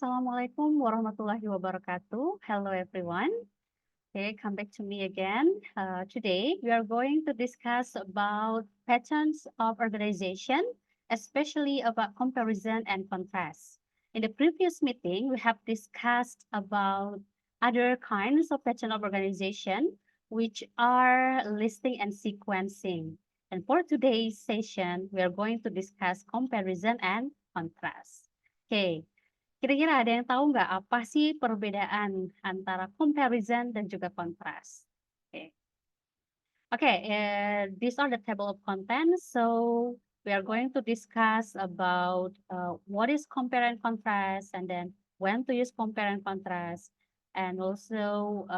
Assalamualaikum warahmatullahi wabarakatuh. Hello, everyone. Okay, come back to me again. Today, we are going to discuss about patterns of organization, especially about comparison and contrast. In the previous meeting, we have discussed about other kinds of pattern of organization, which are listing and sequencing. And for today's session, we are going to discuss comparison and contrast. Okay, kira-kira ada yang tahu nggak apa sih perbedaan antara comparison dan juga contrast? Oke. Okay, these are the table of contents. So we are going to discuss about what is compare and contrast, and then when to use compare and contrast, and also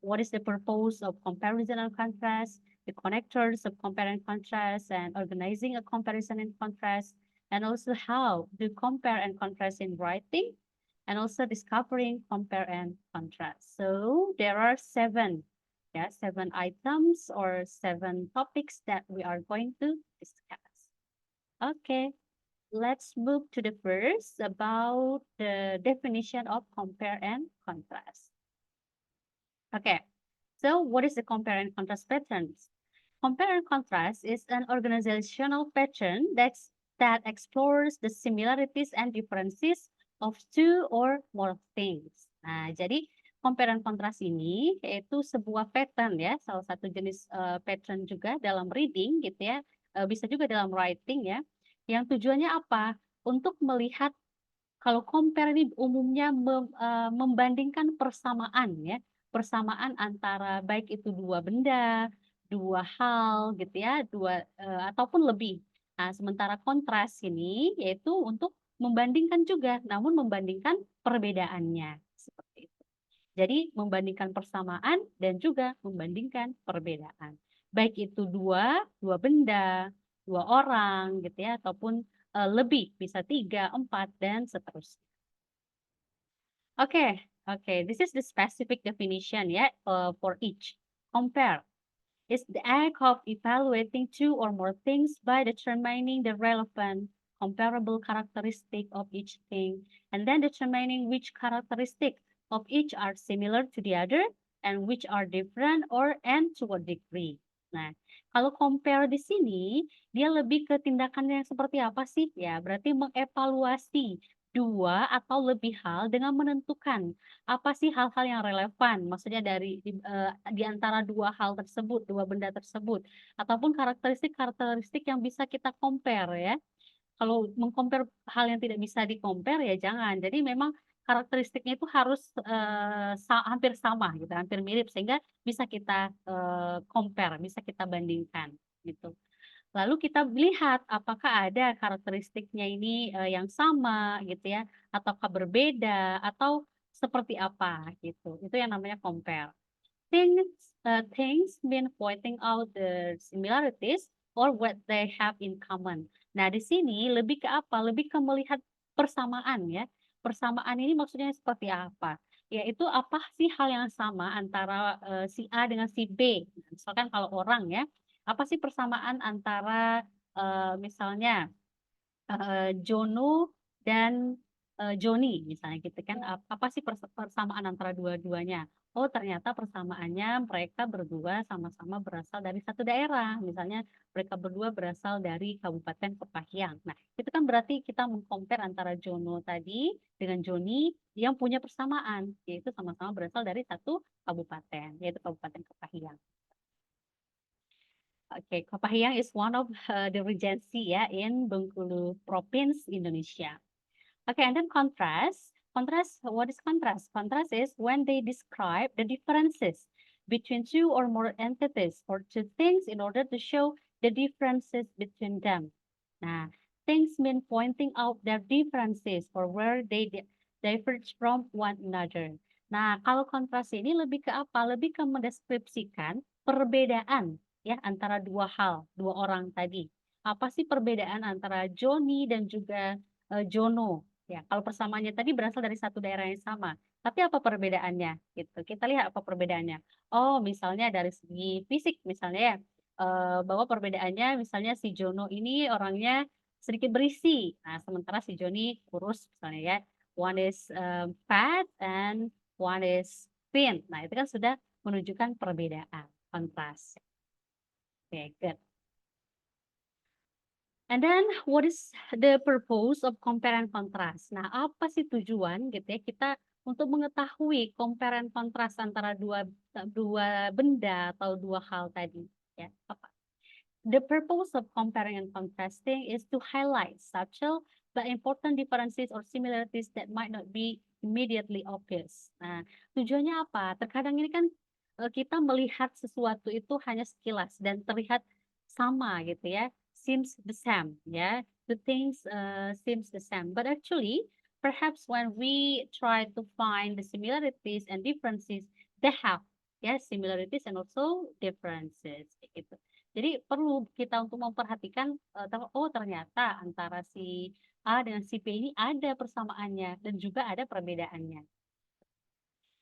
what is the purpose of comparison and contrast, the connectors of compare and contrast, and organizing a comparison and contrast, and also how to compare and contrast in writing, and also discovering compare and contrast. So there are seven items or seven topics that we are going to discuss. Okay, let's move to the first about the definition of compare and contrast. Okay, so what is the compare and contrast patterns? Compare and contrast is an organizational pattern that explores the similarities and differences of two or more things. Nah, jadi compare and contrast ini yaitu sebuah pattern ya, salah satu jenis pattern juga dalam reading gitu ya, bisa juga dalam writing ya, yang tujuannya apa? Untuk melihat kalau compare ini umumnya membandingkan persamaan ya, persamaan antara baik itu dua benda, dua hal gitu ya, ataupun lebih. Nah, sementara kontras ini yaitu untuk membandingkan juga, namun membandingkan perbedaannya, seperti itu. Jadi membandingkan persamaan dan juga membandingkan perbedaan. Baik itu dua benda, dua orang gitu ya, ataupun lebih, bisa 3, 4, dan seterusnya. Okay, this is the specific definition, yeah, for each. Compare is the act of evaluating two or more things by determining the relevant comparable characteristic of each thing, and then determining which characteristic of each are similar to the other and which are different and to what degree. Nah, kalau compare di sini, dia lebih ke tindakan yang seperti apa sih? Ya, berarti mengevaluasi dua atau lebih hal dengan menentukan apa sih hal-hal yang relevan, maksudnya di antara dua hal tersebut, dua benda tersebut, ataupun karakteristik-karakteristik yang bisa kita compare ya. Kalau meng-compare hal yang tidak bisa di-compare ya jangan. Jadi memang karakteristiknya itu harus, hampir sama gitu, hampir mirip sehingga bisa kita, compare, bisa kita bandingkan gitu. Lalu kita lihat apakah ada karakteristiknya ini, yang sama gitu ya, ataukah berbeda atau seperti apa gitu. Itu yang namanya compare. Things mean pointing out the similarities or what they have in common. Nah, di sini lebih ke apa? Lebih ke melihat persamaan ya. Persamaan ini maksudnya seperti apa? Yaitu apa sih hal yang sama antara, si A dengan si B. Misalkan kalau orang ya, apa sih persamaan antara, misalnya, Jono dan, Joni misalnya gitu kan, apa sih persamaan antara dua-duanya? Oh, ternyata persamaannya mereka berdua sama-sama berasal dari satu daerah, misalnya mereka berdua berasal dari Kabupaten Kepahyang. Nah, itu kan berarti kita meng-compare antara Jono tadi dengan Joni yang punya persamaan, yaitu sama-sama berasal dari satu kabupaten, yaitu Kabupaten Kepahyang. Okay, Kepahyang is one of the regency ya in Bengkulu Province, Indonesia. Okay, and then contrast. Contrast, what is contrast? Contrast is when they describe the differences between two or more entities or two things in order to show the differences between them. Nah, things mean pointing out their differences or where they diverge from one another. Nah, kalau kontras ini lebih ke apa? Lebih ke mendeskripsikan perbedaan ya antara dua hal, dua orang tadi. Apa sih perbedaan antara Joni dan juga Jono? Ya, kalau persamaannya tadi berasal dari satu daerah yang sama. Tapi apa perbedaannya? Gitu. Kita lihat apa perbedaannya. Oh, misalnya dari segi fisik misalnya ya, bahwa perbedaannya misalnya si Jono ini orangnya sedikit berisi. Nah, sementara si Joni kurus misalnya ya. one is fat and one is thin. Nah, itu kan sudah menunjukkan perbedaan, kontras. Okay, good. And then what is the purpose of compare and contrast? Nah, apa sih tujuan gitu ya kita untuk mengetahui compare and contrast antara dua benda atau dua hal tadi ya, apa? The purpose of comparing and contrasting is to highlight subtle but important differences or similarities that might not be immediately obvious. Nah, tujuannya apa? Terkadang ini kan kita melihat sesuatu itu hanya sekilas dan terlihat sama gitu ya, seems the same ya. The things seems the same, but actually perhaps when we try to find the similarities and differences, they have ya similarities and also differences gitu. Jadi perlu kita untuk memperhatikan, oh ternyata antara si A dengan si B ini ada persamaannya dan juga ada perbedaannya.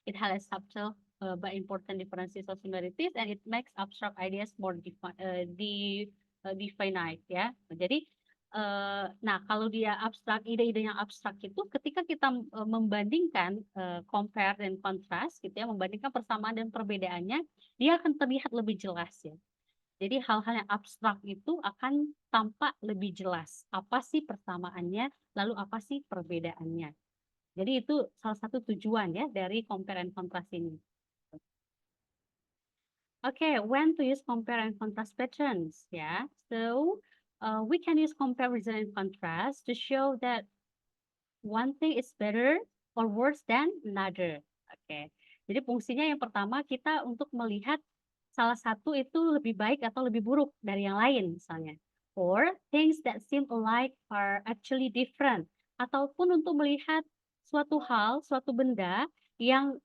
It highlights subtle but important differences or similarities and it makes abstract ideas more definite ya. Jadi nah kalau dia abstrak, ide-ide yang abstrak itu ketika kita membandingkan compare dan contrast gitu ya, membandingkan persamaan dan perbedaannya, dia akan terlihat lebih jelas ya. Jadi hal-hal yang abstrak itu akan tampak lebih jelas. Apa sih persamaannya, lalu apa sih perbedaannya. Jadi itu salah satu tujuan ya dari compare and contrast ini. Okay, when to use compare and contrast patterns ya. So we can use comparison and contrast to show that one thing is better or worse than another. Oke. Jadi fungsinya yang pertama kita untuk melihat salah satu itu lebih baik atau lebih buruk dari yang lain misalnya. Or things that seem alike are actually different. Ataupun untuk melihat suatu hal, suatu benda yang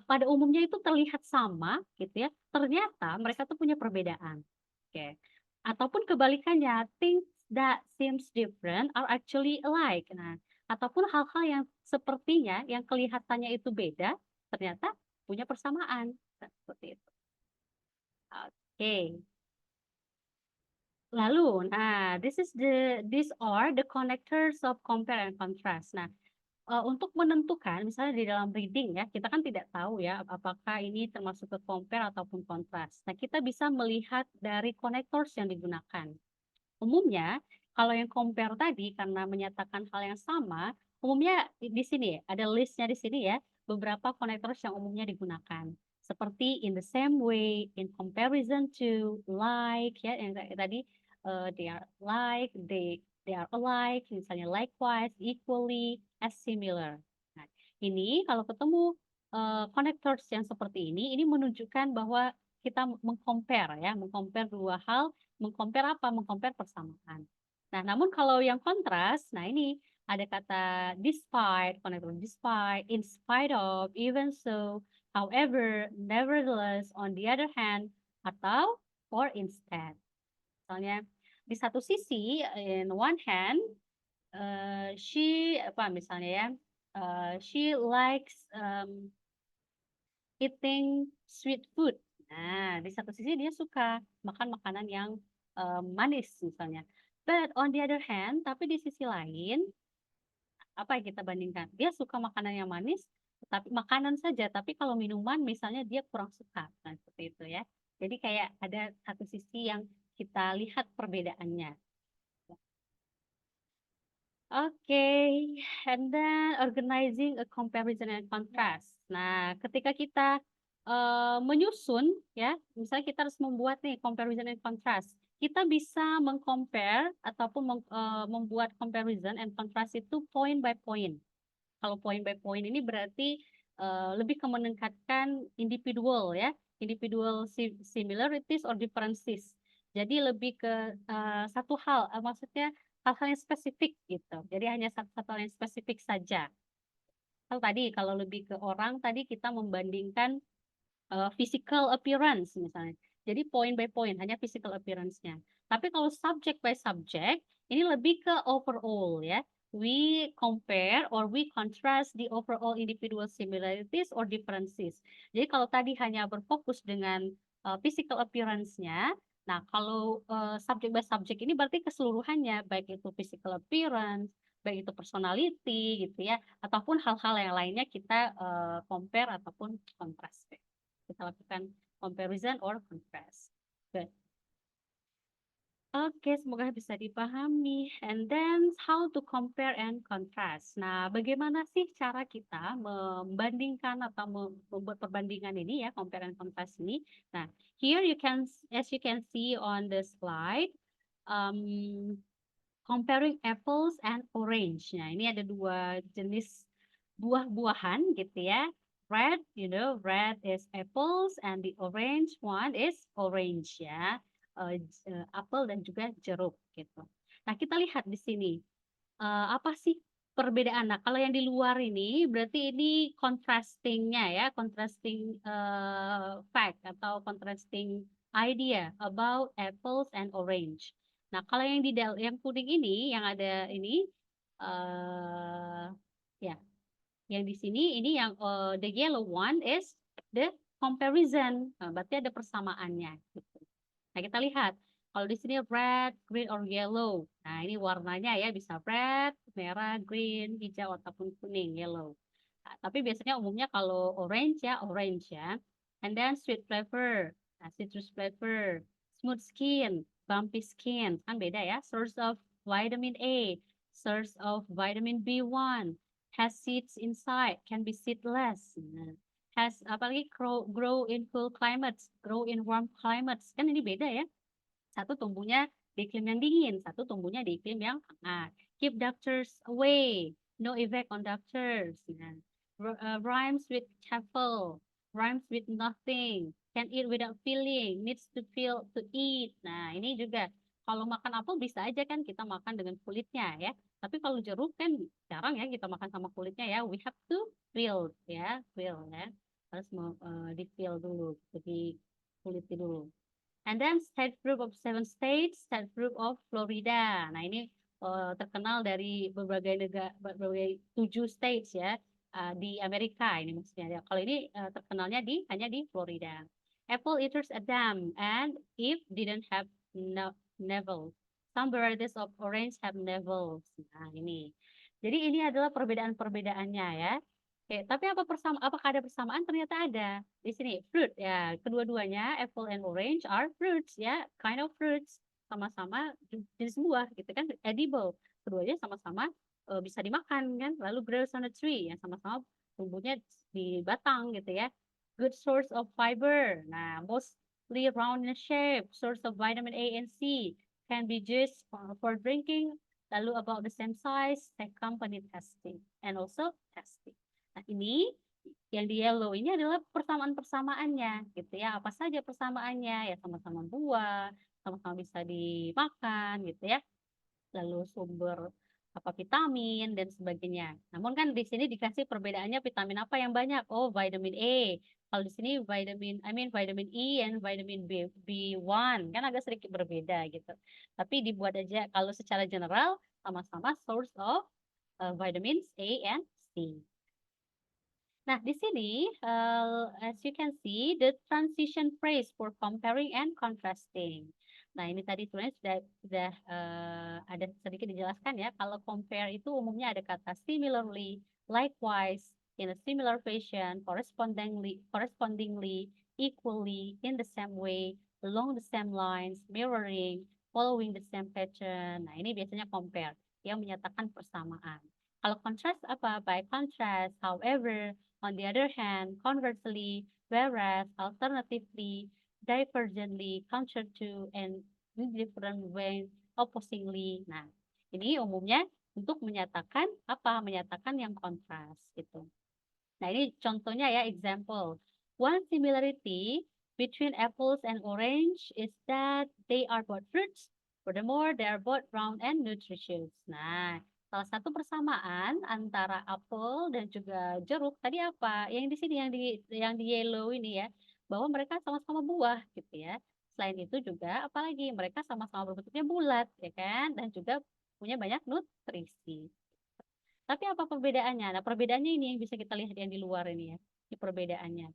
pada umumnya itu terlihat sama gitu ya. Ternyata mereka tuh punya perbedaan. Oke. Ataupun kebalikannya, things that seems different are actually alike. Nah, ataupun hal-hal yang sepertinya yang kelihatannya itu beda, ternyata punya persamaan. Nah, seperti itu. Oke. Lalu, nah, these are the connectors of compare and contrast. Nah, untuk menentukan misalnya di dalam reading ya, kita kan tidak tahu ya apakah ini termasuk ke compare ataupun contrast. Nah, kita bisa melihat dari connectors yang digunakan. Umumnya, kalau yang compare tadi karena menyatakan hal yang sama, umumnya di sini ya, ada listnya di sini ya, beberapa connectors yang umumnya digunakan. Seperti in the same way, in comparison to, like, ya, yang tadi they are like, they are alike, misalnya likewise, equally, as similar. Nah, ini kalau ketemu connectors yang seperti ini menunjukkan bahwa kita mengcompare ya, mengcompare dua hal. Mengcompare apa? Mengcompare persamaan. Nah, namun kalau yang kontras, nah ini ada kata despite, konektor despite, in spite of, even so, however, nevertheless, on the other hand, atau or instead. Misalnya di satu sisi, in one hand, she apa misalnya ya, she likes eating sweet food. Nah, di satu sisi dia suka makan makanan yang manis misalnya. But on the other hand, tapi di sisi lain, apa yang kita bandingkan? Dia suka makanan yang manis, tapi makanan saja, tapi kalau minuman misalnya dia kurang suka. Nah, seperti itu ya. Jadi kayak ada satu sisi yang kita lihat perbedaannya. Okay, and then organizing a comparison and contrast. Nah, ketika kita menyusun, ya, misalnya kita harus membuat nih comparison and contrast. Kita bisa mengcompare ataupun membuat comparison and contrast itu point by point. Kalau point by point ini berarti lebih ke meningkatkan individual ya, individual similarities or differences. Jadi lebih ke satu hal, maksudnya hal-hal yang spesifik gitu. Jadi hanya satu hal yang spesifik saja. Kalau tadi kalau lebih ke orang tadi kita membandingkan physical appearance misalnya. Jadi point by point hanya physical appearance-nya. Tapi kalau subject by subject ini lebih ke overall ya. We compare or we contrast the overall individual similarities or differences. Jadi kalau tadi hanya berfokus dengan physical appearance-nya, nah kalau subject by subject ini berarti keseluruhannya baik itu physical appearance, baik itu personality gitu ya, ataupun hal-hal yang lainnya kita compare ataupun contrast. Kita lakukan comparison or contrast. Good. Oke, semoga bisa dipahami. And then how to compare and contrast. Nah, bagaimana sih cara kita membandingkan atau membuat perbandingan ini ya, compare and contrast ini. Nah, here you can, as you can see on the slide, um, comparing apples and orange. Nah, ini ada dua jenis buah-buahan gitu ya. Red, red is apples and the orange one is orange ya. Apel dan juga jeruk gitu. Nah, kita lihat di sini apa sih perbedaan. Nah, kalau yang di luar ini berarti ini contrasting-nya ya, contrasting fact atau contrasting idea about apples and orange. Nah, kalau yang yang kuning ini yang ada ini ya, yang di sini ini yang the yellow one is the comparison. Nah, berarti ada persamaannya gitu. Nah, kita lihat kalau di sini red, green, or yellow. Nah, ini warnanya ya bisa red, merah, green, hijau, ataupun kuning, yellow. Nah, tapi biasanya umumnya kalau orange ya, orange ya. And then sweet flavor, nah, citrus flavor, smooth skin, bumpy skin. Kan beda ya. Source of vitamin A, source of vitamin B1, has seeds inside, can be seedless. Nah, has apalagi grow in cool climates, grow in warm climates. Kan ini beda ya. Satu tumbuhnya di iklim yang dingin, satu tumbuhnya di iklim yang hangat. Keep doctors away, no effect on doctors. Nah, rhymes with careful, rhymes with nothing, can eat without feeling, needs to feel to eat. Nah, ini juga kalau makan apel bisa aja kan kita makan dengan kulitnya ya. Tapi kalau jeruk kan jarang ya kita makan sama kulitnya ya. We have to peel ya, peel ya. Harus di peel dulu, jadi kulitnya dulu. And then state group of 7 states, state group of Florida. Nah, ini terkenal dari berbagai negara, berbagai 7 states ya di Amerika ini maksudnya. Ya. Kalau ini terkenalnya hanya di Florida. Apple eaters Adam and Eve didn't have navel. Some varieties of orange have navels. Nah, ini. Jadi ini adalah perbedaan-perbedaannya ya. Oke, tapi apakah ada persamaan? Ternyata ada. Di sini fruit ya, kedua-duanya apple and orange are fruits ya, kind of fruits, sama-sama jenis buah gitu kan, edible. Keduanya sama-sama bisa dimakan kan. Lalu grows on a tree yang sama-sama tumbuhnya di batang gitu ya. Good source of fiber. Nah, mostly round in shape, source of vitamin A and C, can be used for drinking. Lalu about the same size, take company testing and also testing. Nah, ini yang di yellow ini adalah persamaan-persamaannya gitu ya. Apa saja persamaannya? Ya sama-sama buah, sama-sama bisa dimakan gitu ya. Lalu sumber apa vitamin dan sebagainya. Namun kan di sini dikasih perbedaannya vitamin apa yang banyak? Oh, vitamin E. Kalau di sini vitamin E and vitamin B1 kan agak sedikit berbeda gitu. Tapi dibuat aja kalau secara general sama-sama source of vitamins A and C. Nah, di sini, as you can see, the transition phrase for comparing and contrasting. Nah, ini tadi sebenarnya sudah ada sedikit dijelaskan ya. Kalau compare itu umumnya ada kata similarly, likewise, in a similar fashion, correspondingly, equally, in the same way, along the same lines, mirroring, following the same pattern. Nah, ini biasanya compare yang menyatakan persamaan. Kalau contrast apa? By contrast, however, on the other hand, conversely, whereas, alternatively, divergently, counter to, and in different way, opposingly. Nah, ini umumnya untuk menyatakan apa? Menyatakan yang kontras gitu. Nah, ini contohnya ya, example. One similarity between apples and orange is that they are both fruits. Furthermore, they are both round and nutritious. Nah, salah satu persamaan antara apel dan juga jeruk tadi apa? Yang di sini yang di yellow ini ya, bahwa mereka sama-sama buah gitu ya. Selain itu juga apalagi mereka sama-sama berbentuknya bulat ya kan dan juga punya banyak nutrisi. Tapi apa perbedaannya? Nah, perbedaannya ini yang bisa kita lihat yang di luar ini ya. Ini perbedaannya.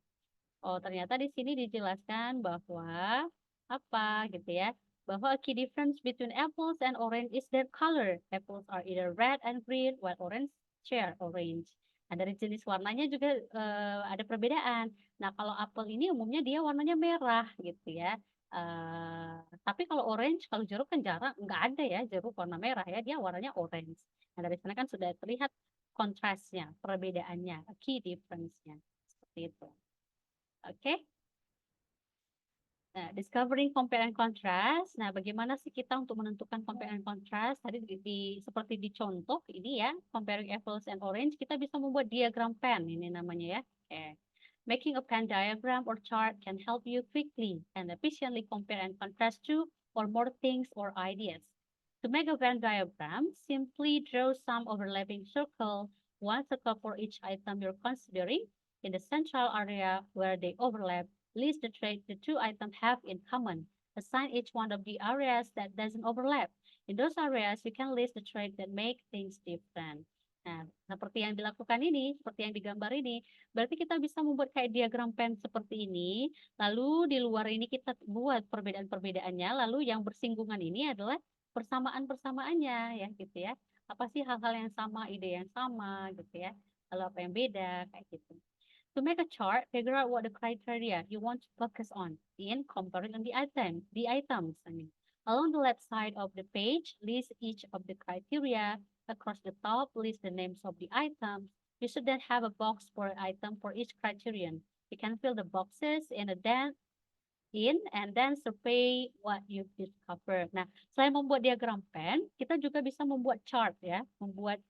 Oh, ternyata di sini dijelaskan bahwa apa gitu ya. bahwa a key difference between apples and orange is their color. Apples are either red and green, while orange share orange. Nah, dari jenis warnanya juga ada perbedaan. Nah, kalau apel ini umumnya dia warnanya merah gitu ya. Tapi kalau orange, kalau jeruk kan jarang, nggak ada ya jeruk warna merah ya, dia warnanya orange. Nah, dari sana kan sudah terlihat kontrasnya, perbedaannya, key difference-nya. Seperti itu. Oke. Nah, discovering compare and contrast. Nah, bagaimana sih kita untuk menentukan compare and contrast? Tadi seperti di contoh ini ya, comparing apples and orange, kita bisa membuat diagram pen ini namanya ya. Oke. Making a pen diagram or chart can help you quickly and efficiently compare and contrast two or more things or ideas. To make a Venn diagram, simply draw some overlapping circle, one circle for each item you're considering. In the central area where they overlap, list the traits the two items have in common. Assign each one of the areas that doesn't overlap. In those areas, you can list the traits that make things different. Nah, seperti yang dilakukan ini, seperti yang digambar ini, berarti kita bisa membuat kayak diagram pen seperti ini, lalu di luar ini kita buat perbedaan-perbedaannya, lalu yang bersinggungan ini adalah persamaan-persamaannya ya gitu ya. Apa sih hal-hal yang sama, ide yang sama gitu ya. Lalu apa yang beda kayak gitu. To make a chart, figure out what the criteria you want to focus on in comparing on the items. I mean, along the left side of the page, list each of the criteria. Across the top, list the names of the items. You should then have a box for an item for each criterion. You can fill the boxes and then survey what you discover. Nah, selain membuat diagram pen, kita juga bisa membuat chart ya, membuat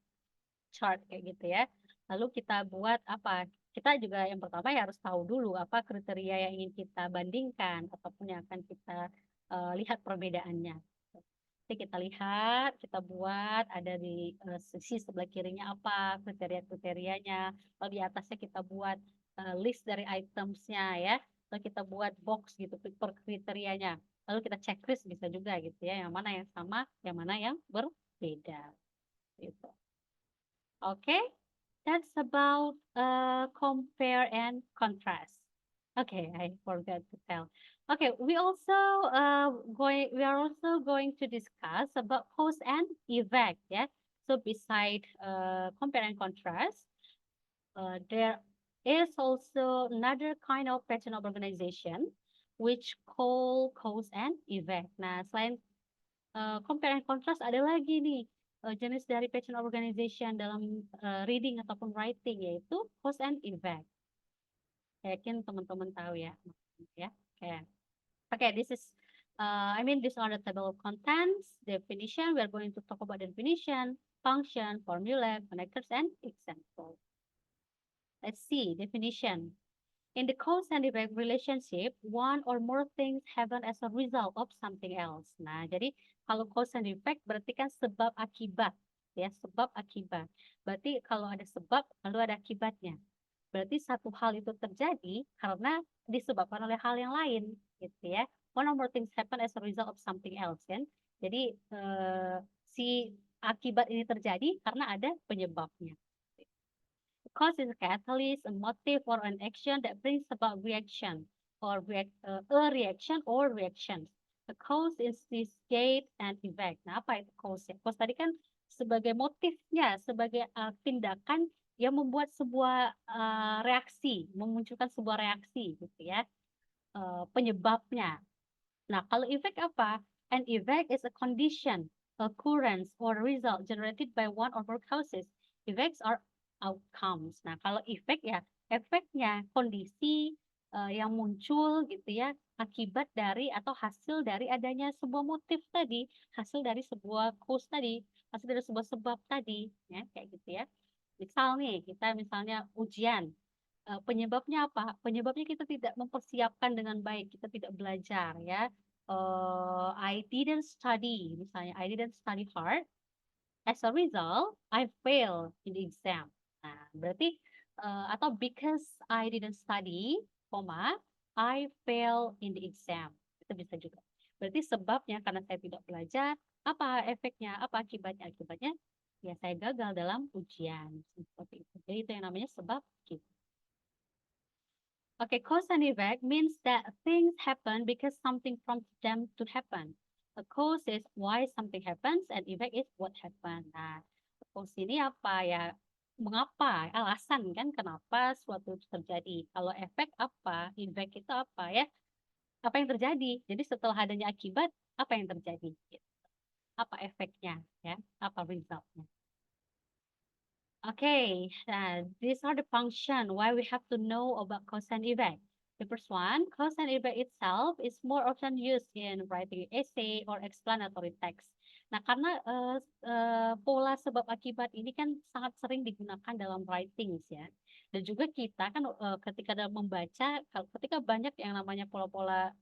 chart kayak gitu ya. Lalu kita buat apa? Kita juga yang pertama ya harus tahu dulu apa kriteria yang ingin kita bandingkan ataupun yang akan kita lihat perbedaannya. Nanti kita lihat, kita buat ada di sisi sebelah kirinya apa kriteria-kriterianya. Lalu di atasnya kita buat list dari itemsnya ya. Lalu kita buat box gitu per kriterianya. Lalu kita checklist bisa juga gitu ya. Yang mana yang sama, yang mana yang berbeda. Gitu. Okay, that's about compare and contrast. Okay, I forgot to tell. Okay, we are also going to discuss about cause and effect. Yeah. So beside compare and contrast, there is also another kind of pattern of organization which call cause and effect. Nah, selain compare and contrast ada lagi nih jenis dari pattern organization dalam reading ataupun writing yaitu cause and effect. Yakin teman-teman tahu ya. Ya. Okay. Okay, this is these are the table of contents, definition. We are going to talk about definition, function, formula, connectors, and example. Let's see definition. In the cause and effect relationship, one or more things happen as a result of something else. Nah, jadi kalau cause and effect berarti kan sebab akibat, ya, sebab akibat. Berarti kalau ada sebab, lalu ada akibatnya. Berarti satu hal itu terjadi karena disebabkan oleh hal yang lain, gitu ya. One or more things happen as a result of something else, kan. Jadi si akibat ini terjadi karena ada penyebabnya. Cause is a catalyst, a motive, or an action that brings about reaction or a reaction or reactions. The cause is this gate and effect. Nah, apa itu cause ya? Cause tadi kan sebagai motifnya, sebagai tindakan yang membuat sebuah reaksi, memunculkan sebuah reaksi gitu ya, penyebabnya. Nah, kalau effect apa? An effect is a condition, occurrence, or result generated by one or more causes. Effects are outcomes. Nah, kalau efek ya, efeknya kondisi yang muncul gitu ya, akibat dari atau hasil dari adanya sebuah motif tadi, hasil dari sebuah cause tadi, hasil dari sebuah sebab tadi, ya kayak gitu ya. Misal nih, kita misalnya ujian, penyebabnya apa? Penyebabnya kita tidak mempersiapkan dengan baik, kita tidak belajar ya. I didn't study, misalnya I didn't study hard. As a result, I fail in the exam. Nah, berarti atau because I didn't study, I fail in the exam. Itu bisa juga. Berarti sebabnya karena saya tidak belajar, apa efeknya, apa akibatnya? Akibatnya ya saya gagal dalam ujian. Seperti itu. Jadi itu yang namanya sebab gitu. Okay, cause and effect means that things happen because something prompted them to happen. A cause is why something happens and effect is what happened. Nah, cause ini apa ya? Mengapa? Alasan kan kenapa suatu itu terjadi. Kalau efek apa? Effect itu apa ya? Apa yang terjadi? Jadi setelah adanya akibat, apa yang terjadi? Gitu. Apa efeknya? Ya, apa resultnya? Okay, these are the function why we have to know about cause and effect. The first one, cause and effect itself is more often used in writing essay or explanatory text. Nah, karena pola sebab akibat ini kan sangat sering digunakan dalam writings ya. Dan juga kita kan ketika dalam membaca, ketika banyak yang namanya pola-pola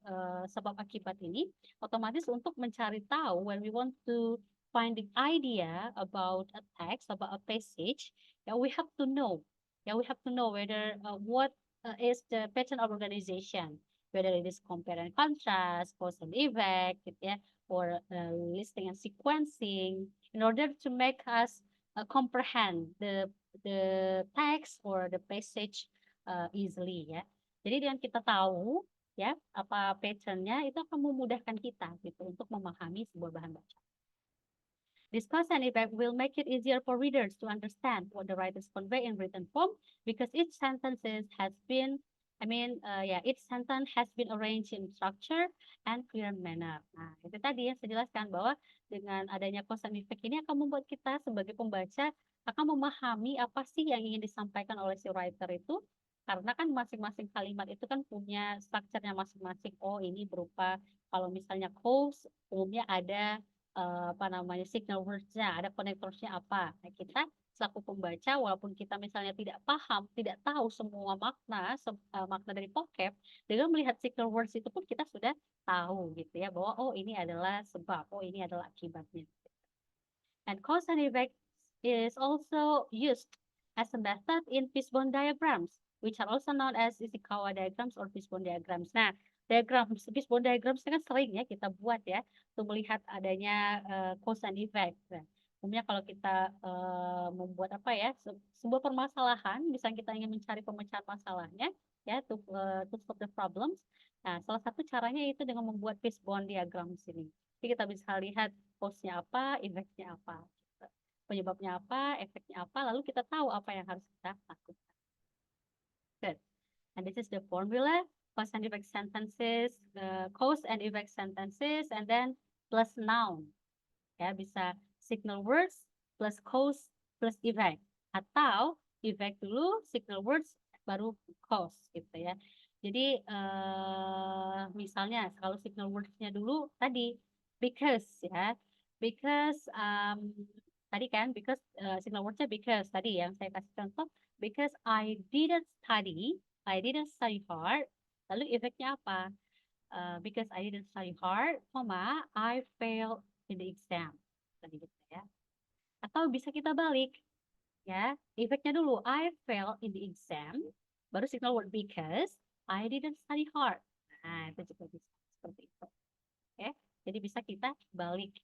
sebab akibat ini, otomatis untuk mencari tahu when we want to finding idea about a text, about a passage, yeah, we have to know. Yeah, we have to know whether what is the pattern of organization, whether it is compare and contrast, cause and effect, gitu ya, or listing and sequencing, in order to make us comprehend the text or the passage easily ya. Jadi dengan kita tahu ya apa patternnya itu akan memudahkan kita gitu untuk memahami sebuah bahan bacaan. This cause and effect will make it easier for readers to understand what the writers convey in written form because each sentence has been, each sentence has been arranged in structure and clear manner. Nah, itu tadi yang saya jelaskan bahwa dengan adanya cause and effect ini akan membuat kita sebagai pembaca akan memahami apa sih yang ingin disampaikan oleh si writer itu karena kan masing-masing kalimat itu kan punya strukturnya masing-masing. Oh, ini berupa kalau misalnya cause umumnya ada signal words-nya, ada connectors-nya apa. Nah, kita selaku pembaca walaupun kita misalnya tidak paham, tidak tahu semua makna makna dari vocab, dengan melihat signal words itu pun kita sudah tahu gitu ya bahwa oh ini adalah sebab, oh ini adalah akibatnya. And cause and effect is also used as a method in fishbone diagrams, which are also known as Ishikawa diagrams or fishbone diagrams. Nah, fishbone diagrams kan sering ya kita buat ya untuk melihat adanya cause and effect. Nah, umumnya kalau kita membuat apa ya sebuah permasalahan, misalnya kita ingin mencari pemecahan masalahnya ya to solve the problems. Nah, salah satu caranya itu dengan membuat fishbone diagram sini. Jadi kita bisa lihat cause-nya apa, effect-nya apa, gitu. Penyebabnya apa, efeknya apa, lalu kita tahu apa yang harus kita lakukan. Good. And this is the formula, cause and effect sentences, cause and effect sentences, and then plus noun. Ya, bisa signal words plus cause plus effect. Atau effect dulu, signal words, baru cause gitu ya. Jadi misalnya kalau signal words-nya dulu tadi because ya. Because tadi kan because signal words-nya because tadi yang saya kasih contoh because I didn't study hard. Lalu efeknya apa? Because I didn't study hard, I failed in the exam. Tadi gitu ya. Atau bisa kita balik ya. Efeknya dulu I failed in the exam, baru signal word because I didn't study hard. Nah, itu juga bisa seperti itu. Oke. Jadi bisa kita balik.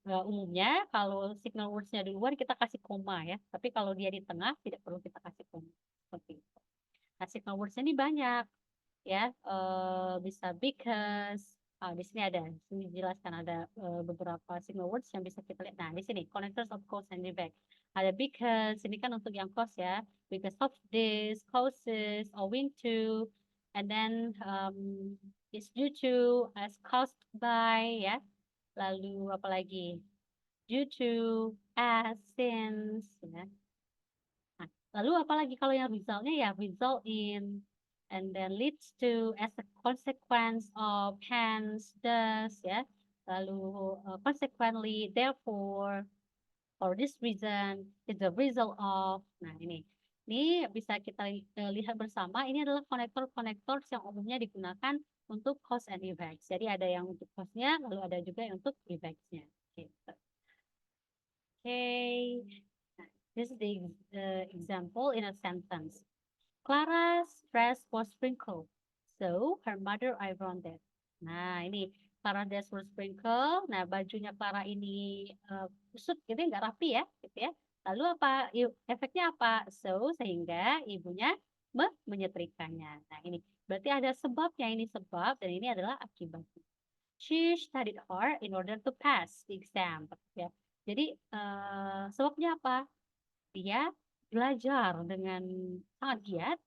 Umumnya kalau signal words-nya duluan kita kasih koma ya. Tapi kalau dia di tengah tidak perlu kita kasih koma. Seperti itu. Nah, signal words-nya ini banyak ya. Bisa because, di sini ada, ini dijelaskan ada beberapa signal words yang bisa kita lihat. Nah, di sini connectors of cause and effect. Ada because, ini kan untuk yang cause ya. Because of this, causes, owing to, and then it's due to, as caused by ya. Lalu apa lagi? Due to, as, since ya. Nah, lalu apalagi kalau yang resultnya ya result in and then leads to as a consequence of hence thus ya lalu consequently therefore for this reason is the result of. Nah, ini bisa kita lihat bersama, ini adalah konektor-konektor yang umumnya digunakan untuk cause and effects. Jadi ada yang untuk cause-nya, lalu ada juga yang untuk effects-nya. Gitu. Okay. This is the example in a sentence. Clara's dress was sprinkled, so her mother ironed it. Nah, ini Clara dress was sprinkled. Nah, bajunya Clara ini kusut gitu, nggak rapi ya, gitu ya. Lalu apa? Efeknya apa? So, sehingga ibunya menyetrikanya. Nah, ini berarti ada sebabnya, ini sebab dan ini adalah akibatnya. She studied hard in order to pass the exam. Ya. Jadi sebabnya apa? Dia belajar dengan sangat giat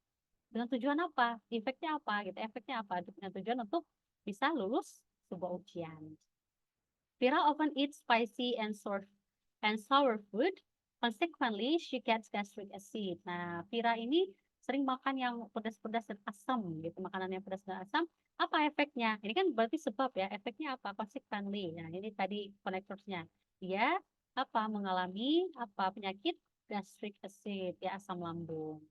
dengan tujuan apa? Efeknya apa? Gitu. Efeknya apa? Dengan tujuan untuk bisa lulus sebuah ujian. Vira often eats spicy and sour food. Consequently, she gets gastric acid. Nah, Vira ini sering makan yang pedas-pedas dan asam gitu, makanan yang pedas dan asam. Apa efeknya? Ini kan berarti sebab ya. Efeknya apa? Consequently. Nah, ini tadi connectorsnya. Dia apa? Mengalami apa? Penyakit gastric acid, ya asam lambung.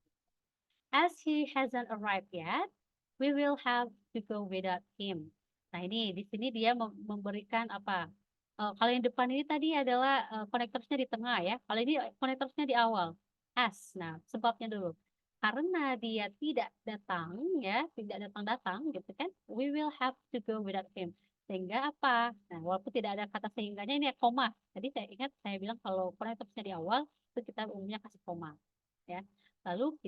As he hasn't arrived yet, we will have to go without him. Nah, ini di sini dia memberikan apa? Kalau yang depan ini tadi adalah konektorsnya di tengah ya. Kalau ini konektorsnya di awal. As. Nah, sebabnya dulu. Karena dia tidak datang ya, tidak datang-datang gitu kan. We will have to go without him. Sehingga apa? Nah, walaupun tidak ada kata sehingganya ini ya koma. Jadi saya ingat saya bilang kalau konektorsnya di awal itu kita umumnya kasih koma ya. Lalu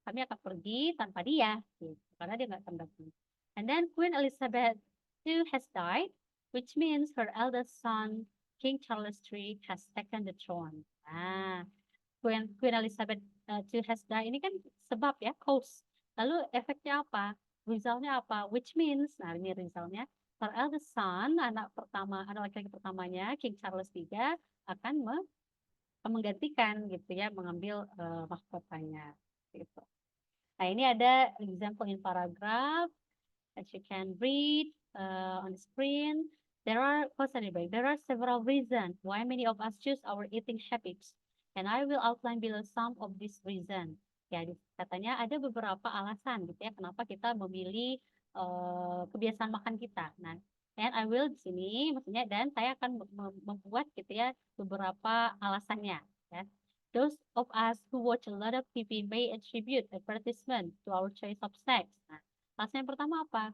kami akan pergi tanpa dia, gitu, karena dia nggak akan datang. And then Queen Elizabeth II has died, which means her eldest son, King Charles III, has taken the throne. Nah, Queen Elizabeth II has died ini kan sebab ya, cause. Lalu efeknya apa? Resultnya apa? Which means, nah ini resultnya, her eldest son, anak laki-laki pertamanya, King Charles III, akan menggantikan gitu ya, mengambil mahkotanya. Gitu. Nah, ini ada example in paragraph that you can read on the screen. There are several reasons why many of us choose our eating habits, and I will outline below some of these reasons. Ya, katanya ada beberapa alasan gitu ya kenapa kita memilih kebiasaan makan kita. Nah, and I will di sini maksudnya dan saya akan membuat gitu ya beberapa alasannya ya. Those of us who watch a lot of TV may attribute advertisement to our choice of sex. Nah, alasan yang pertama apa?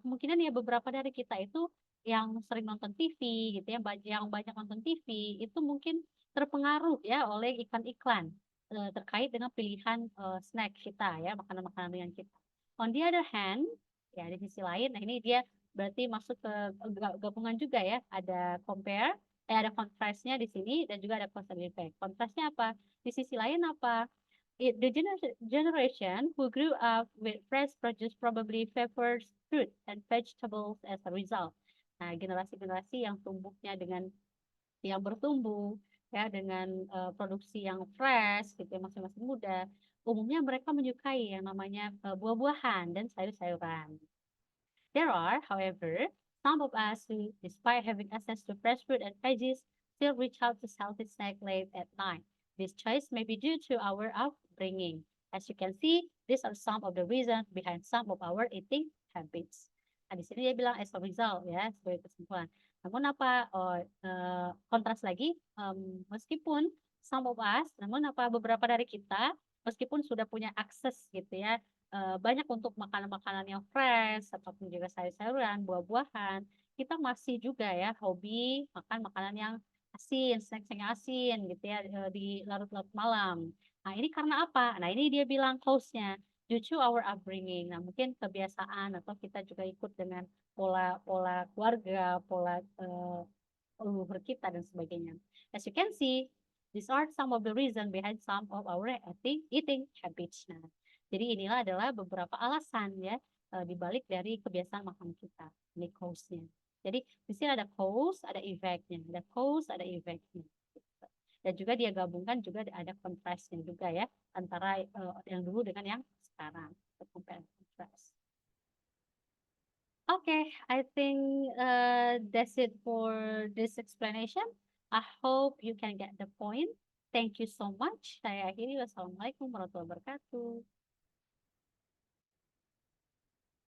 Kemungkinan ya beberapa dari kita itu yang sering nonton TV gitu ya, yang banyak nonton TV itu mungkin terpengaruh ya oleh iklan-iklan terkait dengan pilihan snack kita ya, makanan-makanan yang kita. On the other hand, ya di sisi lain, nah ini dia berarti masuk ke gabungan juga ya, ada compare, ada contrastnya di sini dan juga ada cause and effect. Kontrasnya apa? Di sisi lain apa? The generation who grew up with fresh produce probably favors fruit and vegetables as a result. Nah, generasi-generasi yang tumbuhnya dengan yang bertumbuh ya dengan produksi yang fresh gitu ya masing-masing muda, umumnya mereka menyukai yang namanya buah-buahan dan sayur-sayuran. There are, however, some of us who, despite having access to fresh fruit and veggies, still reach out to salty snack late at night. This choice may be due to our upbringing. As you can see, these are some of the reasons behind some of our eating habits. Nah, di sini dia bilang as a result ya, sebagai kesimpulan. Namun apa, kontras lagi, meskipun some of us, namun apa beberapa dari kita, meskipun sudah punya akses gitu ya, banyak untuk makanan-makanan yang fresh ataupun juga sayur-sayuran, buah-buahan, kita masih juga ya hobi makan makanan yang asin, snack-snack yang asin gitu ya di larut-larut malam. Nah, ini karena apa? Nah, ini dia bilang cause-nya due to our upbringing. Nah, mungkin kebiasaan atau kita juga ikut dengan pola-pola keluarga, pola leluhur kita dan sebagainya. As you can see, these are some of the reason behind some of our eating habits. Nah, jadi inilah adalah beberapa alasan ya dibalik dari kebiasaan makan kita. Ini cause-nya. Jadi di sini ada cause, ada effect-nya. Ada cause, ada effect-nya. Dan juga dia gabungkan juga ada contrast-nya juga ya antara yang dulu dengan yang sekarang. Compare and contrast. Okay, I think that's it for this explanation. I hope you can get the point. Thank you so much. Saya akhiri. Wassalamualaikum warahmatullahi wabarakatuh.